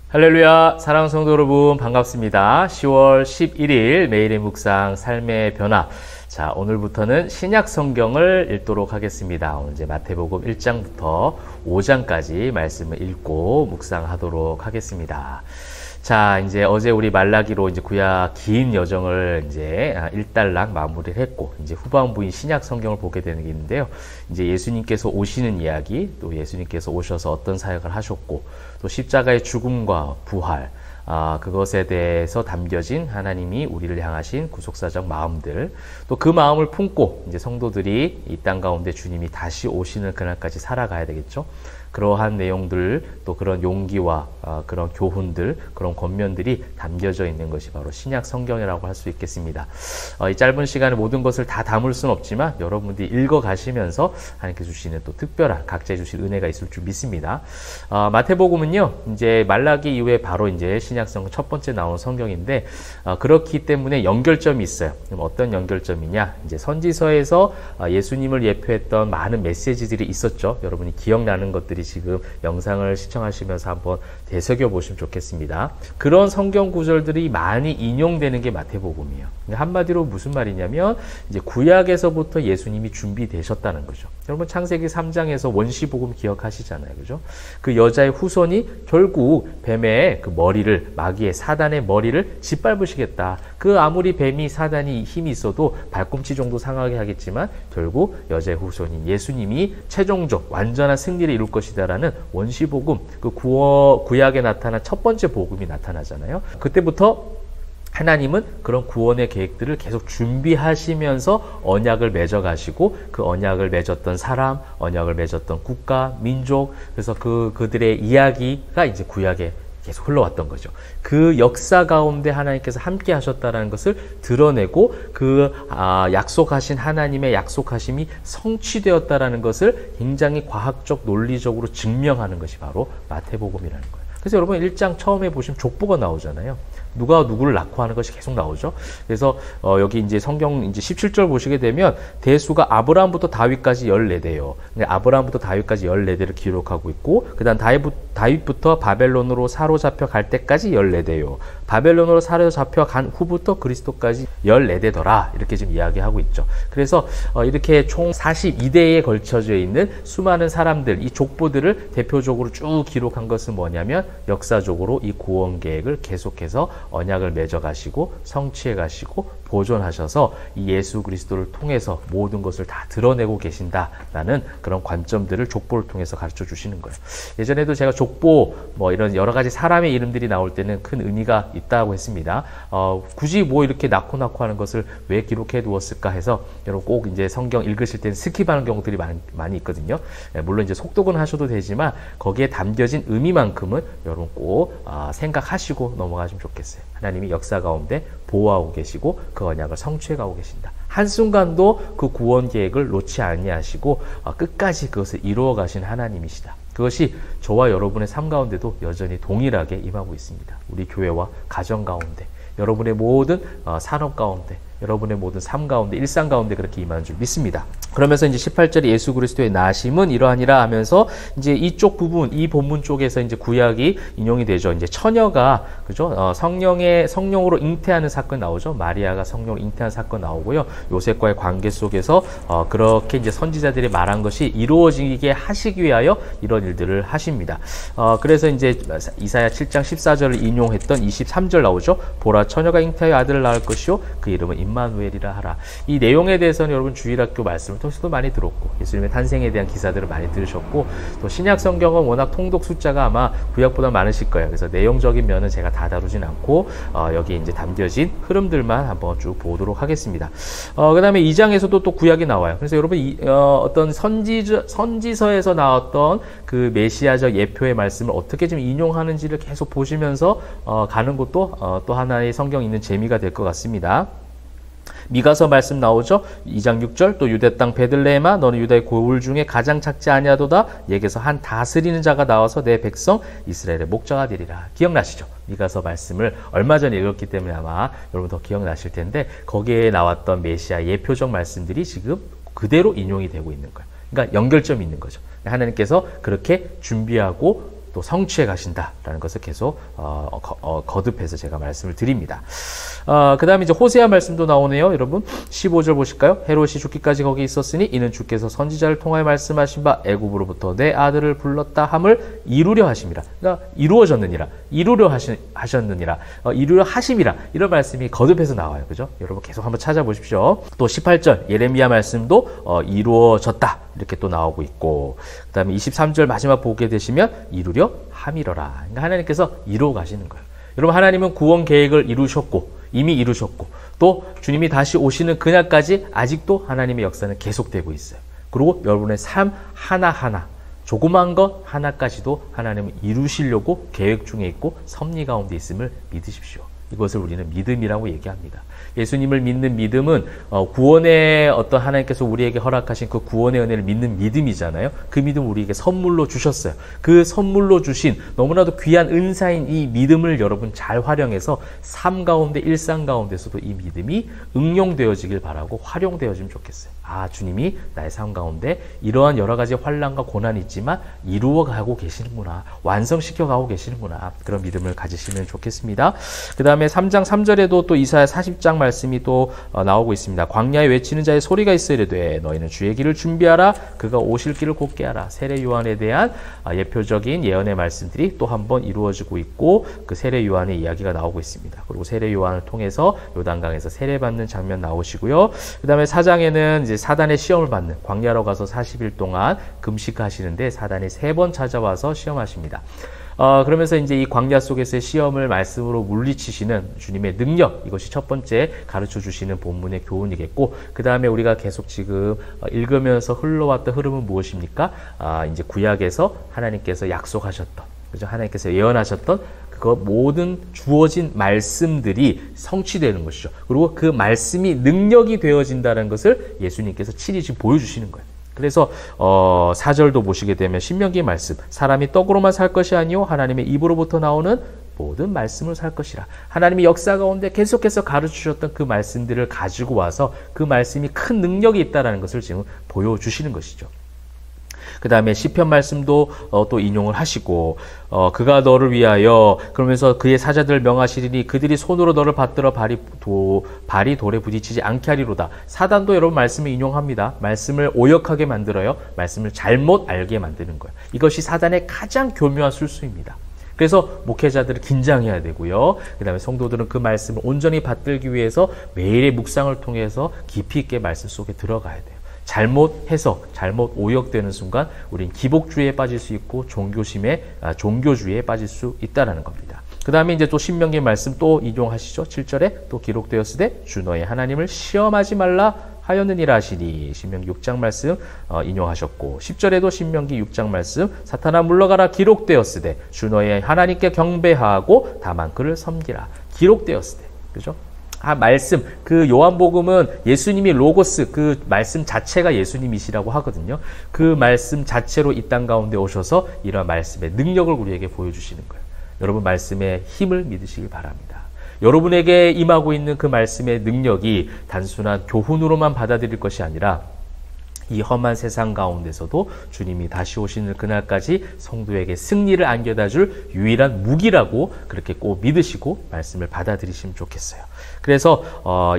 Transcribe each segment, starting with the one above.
할렐루야, 사랑하는 성도 여러분 반갑습니다. 10월 11일 매일의 묵상 삶의 변화. 자, 오늘부터는 신약 성경을 읽도록 하겠습니다. 오늘 이제 마태복음 1장부터 5장까지 말씀을 읽고 묵상하도록 하겠습니다. 자, 이제 어제 우리 말라기로 이제 구약 긴 여정을 이제 일단락 마무리를 했고, 이제 후반부인 신약 성경을 보게 되는 게 있는데요. 이제 예수님께서 오시는 이야기, 또 예수님께서 오셔서 어떤 사역을 하셨고, 또 십자가의 죽음과 부활, 그것에 대해서 담겨진 하나님이 우리를 향하신 구속사적 마음들, 또 그 마음을 품고 이제 성도들이 이 땅 가운데 주님이 다시 오시는 그날까지 살아가야 되겠죠. 그러한 내용들, 또 그런 용기와 그런 교훈들, 그런 권면들이 담겨져 있는 것이 바로 신약 성경이라고 할 수 있겠습니다. 이 짧은 시간에 모든 것을 다 담을 수는 없지만 여러분들이 읽어가시면서 하나님께서 주시는 또 특별한 각자의 주신 은혜가 있을 줄 믿습니다. 마태복음은요, 이제 말라기 이후에 바로 이제 신약 성경 첫 번째 나온 성경인데, 그렇기 때문에 연결점이 있어요. 그럼 어떤 연결점이냐? 이제 선지서에서 예수님을 예표했던 많은 메시지들이 있었죠. 여러분이 기억나는 것들이 지금 영상을 시청하시면서 한번 되새겨 보시면 좋겠습니다. 그런 성경 구절들이 많이 인용되는 게 마태복음이에요. 한마디로 무슨 말이냐면 이제 구약에서부터 예수님이 준비되셨다는 거죠. 여러분 창세기 3장에서 원시복음 기억하시잖아요. 그죠? 그 여자의 후손이 결국 뱀의 그 머리를, 마귀의 사단의 머리를 짓밟으시겠다. 그 아무리 뱀이 사단이 힘이 있어도 발꿈치 정도 상하게 하겠지만 결국 여자의 후손인 예수님이 최종적 완전한 승리를 이룰 것이다라는 원시복음, 그 구약에 나타난 첫 번째 복음이 나타나잖아요. 그때부터 하나님은 그런 구원의 계획들을 계속 준비하시면서 언약을 맺어가시고, 그 언약을 맺었던 사람, 언약을 맺었던 국가, 민족, 그래서 그들의 이야기가 이제 구약에 계속 흘러왔던 거죠. 그 역사 가운데 하나님께서 함께 하셨다는 것을 드러내고, 그 약속하신 하나님의 약속하심이 성취되었다는 것을 굉장히 과학적 논리적으로 증명하는 것이 바로 마태복음이라는 거예요. 그래서 여러분 1장 처음에 보시면 족보가 나오잖아요. 누가 누구를 낳고 하는 것이 계속 나오죠. 그래서 여기 이제 성경 이제 17절 보시게 되면 대수가 아브라함부터 다윗까지 14대요. 아브라함부터 다윗까지 14대를 기록하고 있고, 그다음 다윗부터 바벨론으로 사로잡혀 갈 때까지 14대요. 바벨론으로 사로잡혀 간 후부터 그리스도까지 14대더라. 이렇게 지금 이야기하고 있죠. 그래서 이렇게 총 42대에 걸쳐져 있는 수많은 사람들, 이 족보들을 대표적으로 쭉 기록한 것은 뭐냐면 역사적으로 이 구원 계획을 계속해서 언약을 맺어 가시고 성취해 가시고 보존하셔서 이 예수 그리스도를 통해서 모든 것을 다 드러내고 계신다라는 그런 관점들을 족보를 통해서 가르쳐 주시는 거예요. 예전에도 제가 족보 뭐 이런 여러 가지 사람의 이름들이 나올 때는 큰 의미가 있다고 했습니다. 굳이 뭐 이렇게 낳고 하는 것을 왜 기록해 두었을까 해서 여러분 꼭 이제 성경 읽으실 때는 스킵하는 경우들이 많이 있거든요. 물론 이제 속독은 하셔도 되지만 거기에 담겨진 의미만큼은 여러분 꼭 생각하시고 넘어가시면 좋겠어요. 하나님이 역사 가운데 보호하고 계시고 그 언약을 성취해 가고 계신다. 한순간도 그 구원 계획을 놓지 아니하시고 끝까지 그것을 이루어 가신 하나님이시다. 그것이 저와 여러분의 삶 가운데도 여전히 동일하게 임하고 있습니다. 우리 교회와 가정 가운데, 여러분의 모든 산업 가운데, 여러분의 모든 삶 가운데, 일상 가운데 그렇게 임하는 줄 믿습니다. 그러면서 이제 18절에 예수 그리스도의 나심은 이러하니라 하면서 이제 이쪽 부분, 이 본문 쪽에서 이제 구약이 인용이 되죠. 이제 처녀가, 그죠? 성령으로 잉태하는 사건 나오죠. 마리아가 성령으로 잉태한 사건 나오고요. 요셉과의 관계 속에서 그렇게 이제 선지자들이 말한 것이 이루어지게 하시기 위하여 이런 일들을 하십니다. 그래서 이제 이사야 7장 14절을 인용했던 23절 나오죠. 보라, 처녀가 잉태하여 아들을 낳을 것이요 그 이름은 임마누엘이라 하라. 이 내용에 대해서는 여러분 주일학교 말씀을 통해서도 많이 들었고, 예수님의 탄생에 대한 기사들을 많이 들으셨고, 또 신약 성경은 워낙 통독 숫자가 아마 구약보다 많으실 거예요. 그래서 내용적인 면은 제가 다 다루진 않고 여기 이제 담겨진 흐름들만 한번 쭉 보도록 하겠습니다. 그 다음에 2장에서도 또 구약이 나와요. 그래서 여러분 어떤 선지서에서 나왔던 그 메시아적 예표의 말씀을 어떻게 좀 인용하는지를 계속 보시면서 가는 것도 또 하나의 성경이 있는 재미가 될 것 같습니다. 미가서 말씀 나오죠. 2장 6절 또 유대 땅 베들레헴아 너는 유다의 고을 중에 가장 작지 아니하도다. 예게서 한 다스리는 자가 나와서 내 백성 이스라엘의 목자가 되리라. 기억나시죠? 미가서 말씀을 얼마 전에 읽었기 때문에 아마 여러분 더 기억나실 텐데 거기에 나왔던 메시아 예표적 말씀들이 지금 그대로 인용이 되고 있는 거예요. 그러니까 연결점이 있는 거죠. 하나님께서 그렇게 준비하고 또 성취해 가신다라는 것을 계속 거듭해서 제가 말씀을 드립니다. 그 다음에 이제 호세아 말씀도 나오네요. 여러분 15절 보실까요? 헤롯이 죽기까지 거기 있었으니 이는 주께서 선지자를 통하여 말씀하신 바 애굽으로부터 내 아들을 불렀다 함을 이루려 하심이라. 그러니까 이루어졌느니라, 이루려 하셨느니라, 이루려 하심이라, 이런 말씀이 거듭해서 나와요. 그죠? 여러분 계속 한번 찾아보십시오. 또 18절 예레미야 말씀도 이루어졌다 이렇게 또 나오고 있고, 그 다음에 23절 마지막 보게 되시면 이루려 함이러라. 그러니까 하나님께서 이루어 가시는 거예요. 여러분 하나님은 구원 계획을 이루셨고 이미 이루셨고 또 주님이 다시 오시는 그날까지 아직도 하나님의 역사는 계속되고 있어요. 그리고 여러분의 삶 하나하나, 조그만 것 하나까지도 하나님은 이루시려고 계획 중에 있고 섭리 가운데 있음을 믿으십시오. 이것을 우리는 믿음이라고 얘기합니다. 예수님을 믿는 믿음은 구원의 어떤 하나님께서 우리에게 허락하신 그 구원의 은혜를 믿는 믿음이잖아요. 그 믿음 우리에게 선물로 주셨어요. 그 선물로 주신 너무나도 귀한 은사인 이 믿음을 여러분 잘 활용해서 삶 가운데, 일상 가운데서도 이 믿음이 응용되어지길 바라고 활용되어지면 좋겠어요. 아, 주님이 나의 삶 가운데 이러한 여러 가지 환난과 고난이 있지만 이루어가고 계시는구나, 완성시켜가고 계시는구나, 그런 믿음을 가지시면 좋겠습니다. 그 다음에 3장 3절에도 또 이사야 40장 말씀이 또 나오고 있습니다. 광야에 외치는 자의 소리가 있어 이르되 너희는 주의 길을 준비하라, 그가 오실 길을 곧게 하라. 세례 요한에 대한 예표적인 예언의 말씀들이 또 한 번 이루어지고 있고, 그 세례 요한의 이야기가 나오고 있습니다. 그리고 세례 요한을 통해서 요단강에서 세례받는 장면 나오시고요. 그 다음에 4장에는 이제 사단의 시험을 받는, 광야로 가서 40일 동안 금식하시는데 사단이 3번 찾아와서 시험하십니다. 그러면서 이제 이 광야 속에서의 시험을 말씀으로 물리치시는 주님의 능력, 이것이 첫 번째 가르쳐 주시는 본문의 교훈이겠고, 그 다음에 우리가 계속 지금 읽으면서 흘러왔던 흐름은 무엇입니까? 이제 구약에서 하나님께서 약속하셨던, 그죠? 하나님께서 예언하셨던 그 모든 주어진 말씀들이 성취되는 것이죠. 그리고 그 말씀이 능력이 되어진다는 것을 예수님께서 친히 지금 보여주시는 거예요. 그래서 4절도 보시게 되면 신명기 말씀, 사람이 떡으로만 살 것이 아니요 하나님의 입으로부터 나오는 모든 말씀을 살 것이라. 하나님이 역사 가운데 계속해서 가르치셨던 그 말씀들을 가지고 와서 그 말씀이 큰 능력이 있다는 것을 지금 보여주시는 것이죠. 그 다음에 시편 말씀도 또 인용을 하시고, 그가 너를 위하여, 그러면서 그의 사자들을 명하시리니 그들이 손으로 너를 받들어 발이 돌에 부딪히지 않게 하리로다. 사단도 여러분 말씀을 인용합니다. 말씀을 오역하게 만들어요. 말씀을 잘못 알게 만드는 거예요. 이것이 사단의 가장 교묘한 술수입니다. 그래서 목회자들은 긴장해야 되고요. 그 다음에 성도들은 그 말씀을 온전히 받들기 위해서 매일의 묵상을 통해서 깊이 있게 말씀 속에 들어가야 돼요. 잘못 해석, 잘못 오역되는 순간 우린 기복주의에 빠질 수 있고 종교주의에 빠질 수 있다는 겁니다. 그 다음에 이제 또 신명기 말씀 또 인용하시죠. 7절에 또 기록되었으되 주 너의 하나님을 시험하지 말라 하였느니라 하시니, 신명기 6장 말씀 인용하셨고, 10절에도 신명기 6장 말씀 사탄아 물러가라 기록되었으되 주 너의 하나님께 경배하고 다만 그를 섬기라. 기록되었으되, 그죠? 말씀, 그 요한복음은 예수님이 로고스, 그 말씀 자체가 예수님이시라고 하거든요. 그 말씀 자체로 이 땅 가운데 오셔서 이러한 말씀의 능력을 우리에게 보여주시는 거예요. 여러분 말씀의 힘을 믿으시기 바랍니다. 여러분에게 임하고 있는 그 말씀의 능력이 단순한 교훈으로만 받아들일 것이 아니라 이 험한 세상 가운데서도 주님이 다시 오시는 그날까지 성도에게 승리를 안겨다 줄 유일한 무기라고 그렇게 꼭 믿으시고 말씀을 받아들이시면 좋겠어요. 그래서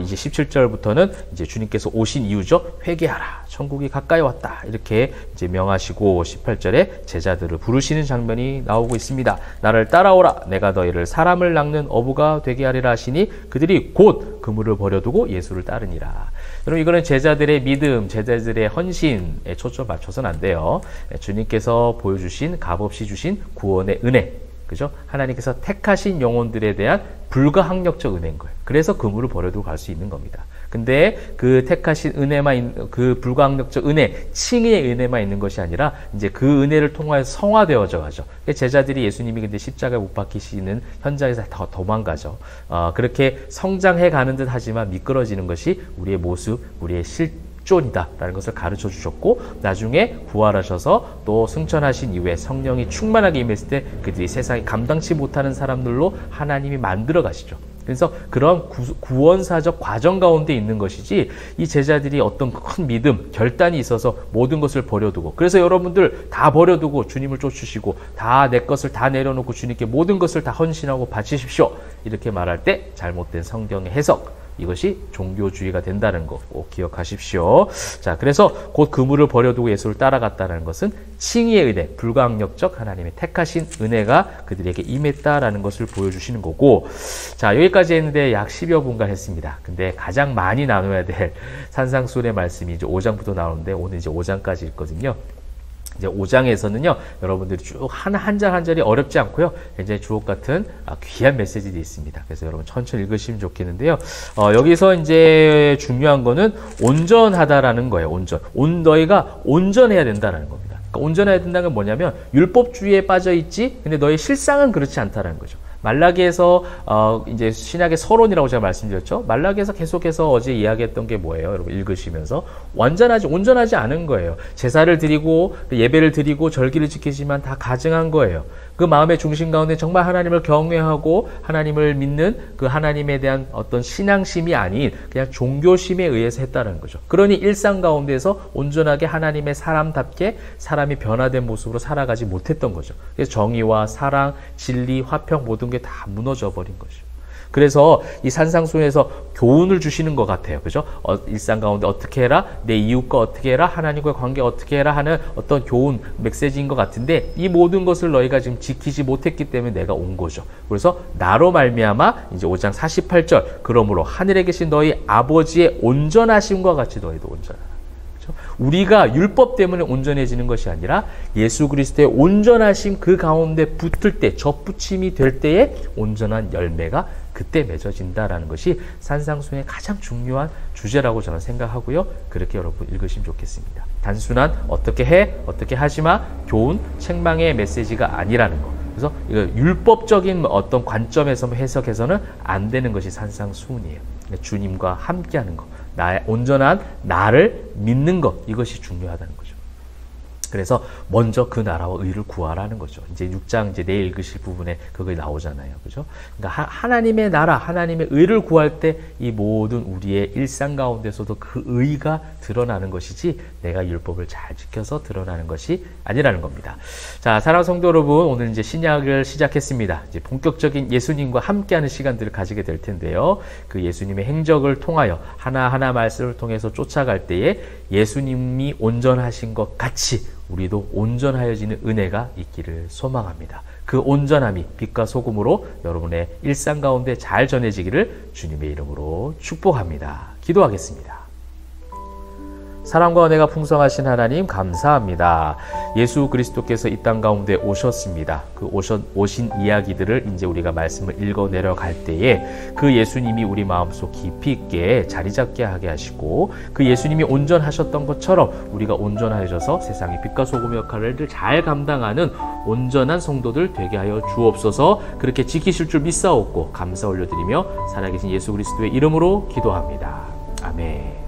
이제 17절부터는 이제 주님께서 오신 이유죠. 회개하라, 천국이 가까이 왔다, 이렇게 이제 명하시고 18절에 제자들을 부르시는 장면이 나오고 있습니다. 나를 따라오라, 내가 너희를 사람을 낚는 어부가 되게 하리라 하시니 그들이 곧 그물을 버려두고 예수를 따르니라. 여러분 이거는 제자들의 믿음, 제자들의 헌신에 초점 맞춰서는 안 돼요. 주님께서 보여주신, 값없이 주신 구원의 은혜, 그죠? 하나님께서 택하신 영혼들에 대한 불가항력적 은혜인 거예요. 그래서 그물을 버려두고 갈 수 있는 겁니다. 근데 그 택하신 은혜만, 그 불가항력적 은혜, 칭의의 은혜만 있는 것이 아니라 이제 그 은혜를 통하여서 성화되어져 가죠. 제자들이 예수님이 근데 십자가에 못 박히시는 현장에서 더 도망가죠. 그렇게 성장해 가는 듯 하지만 미끄러지는 것이 우리의 모습, 우리의 실존이다라는 것을 가르쳐 주셨고, 나중에 부활하셔서 또 승천하신 이후에 성령이 충만하게 임했을 때 그들이 세상에 감당치 못하는 사람들로 하나님이 만들어 가시죠. 그래서 그런 구원사적 과정 가운데 있는 것이지 이 제자들이 어떤 큰 믿음, 결단이 있어서 모든 것을 버려두고 그래서 여러분들 다 버려두고 주님을 쫓으시고 다 내 것을 다 내려놓고 주님께 모든 것을 다 헌신하고 바치십시오. 이렇게 말할 때 잘못된 성경의 해석 이것이 종교주의가 된다는 거 꼭 기억하십시오. 자, 그래서 곧 그물을 버려두고 예수를 따라갔다는 것은 칭의의 은혜, 불가항력적 하나님의 택하신 은혜가 그들에게 임했다라는 것을 보여주시는 거고 자, 여기까지 했는데 약 10여 분간 했습니다. 근데 가장 많이 나눠야 될 산상수훈의 말씀이 이제 5장부터 나오는데 오늘 이제 5장까지 있거든요. 이제 5장에서는요, 여러분들이 쭉 한 절 한 절이 어렵지 않고요, 굉장히 주옥 같은 귀한 메시지들이 있습니다. 그래서 여러분 천천히 읽으시면 좋겠는데요. 여기서 이제 중요한 거는 온전하다라는 거예요. 너희가 온전해야 된다라는 겁니다. 그러니까 온전해야 된다는 건 뭐냐면 율법주의에 빠져 있지, 근데 너의 실상은 그렇지 않다라는 거죠. 말라기에서 이제 신약의 서론이라고 제가 말씀드렸죠. 말라기에서 계속해서 어제 이야기했던 게 뭐예요? 여러분 읽으시면서 온전하지 않은 거예요. 제사를 드리고 예배를 드리고 절기를 지키지만 다 가증한 거예요. 그 마음의 중심 가운데 정말 하나님을 경외하고 하나님을 믿는 그 하나님에 대한 어떤 신앙심이 아닌 그냥 종교심에 의해서 했다는 거죠. 그러니 일상 가운데서 온전하게 하나님의 사람답게 사람이 변화된 모습으로 살아가지 못했던 거죠. 그래서 정의와 사랑, 진리, 화평 모든 게 다 무너져 버린 거죠. 그래서 이 산상수훈에서 교훈을 주시는 것 같아요. 그죠? 일상 가운데 어떻게 해라, 내 이웃과 어떻게 해라, 하나님과의 관계 어떻게 해라 하는 어떤 교훈, 메시지인 것 같은데 이 모든 것을 너희가 지금 지키지 못했기 때문에 내가 온 거죠. 그래서 나로 말미암아 이제 5장 48절 그러므로 하늘에 계신 너희 아버지의 온전하심과 같이 너희도 온전하라. 우리가 율법 때문에 온전해지는 것이 아니라 예수 그리스도의 온전하심 그 가운데 붙을 때, 접붙임이 될 때에 온전한 열매가 그때 맺어진다라는 것이 산상수훈의 가장 중요한 주제라고 저는 생각하고요. 그렇게 여러분 읽으시면 좋겠습니다. 단순한 어떻게 해, 어떻게 하지마, 교훈, 책망의 메시지가 아니라는 거. 그래서 이거 율법적인 어떤 관점에서 해석해서는 안 되는 것이 산상수훈이에요. 주님과 함께하는 것. 나의 온전한 나를 믿는 것, 이것이 중요하다는 거죠. 그래서 먼저 그 나라와 의를 구하라는 거죠. 이제 6장 이제 내일 읽으실 부분에 그거 나오잖아요. 그죠? 그러니까 하나님의 나라, 하나님의 의를 구할 때 이 모든 우리의 일상 가운데서도 그 의가 드러나는 것이지 내가 율법을 잘 지켜서 드러나는 것이 아니라는 겁니다. 자, 사랑하는 성도 여러분, 오늘 이제 신약을 시작했습니다. 이제 본격적인 예수님과 함께하는 시간들을 가지게 될 텐데요. 그 예수님의 행적을 통하여 하나하나 말씀을 통해서 쫓아갈 때에 예수님이 온전하신 것 같이 우리도 온전하여지는 은혜가 있기를 소망합니다. 그 온전함이 빛과 소금으로 여러분의 일상 가운데 잘 전해지기를 주님의 이름으로 축복합니다. 기도하겠습니다. 사랑과 은혜가 풍성하신 하나님 감사합니다. 예수 그리스도께서 이 땅 가운데 오셨습니다. 그 오신 이야기들을 이제 우리가 말씀을 읽어 내려갈 때에 그 예수님이 우리 마음속 깊이 있게 자리 잡게 하게 하시고 그 예수님이 온전하셨던 것처럼 우리가 온전하여져서 세상의 빛과 소금의 역할을 잘 감당하는 온전한 성도들 되게 하여 주옵소서. 그렇게 지키실 줄 믿사옵고 감사 올려드리며 살아계신 예수 그리스도의 이름으로 기도합니다. 아멘.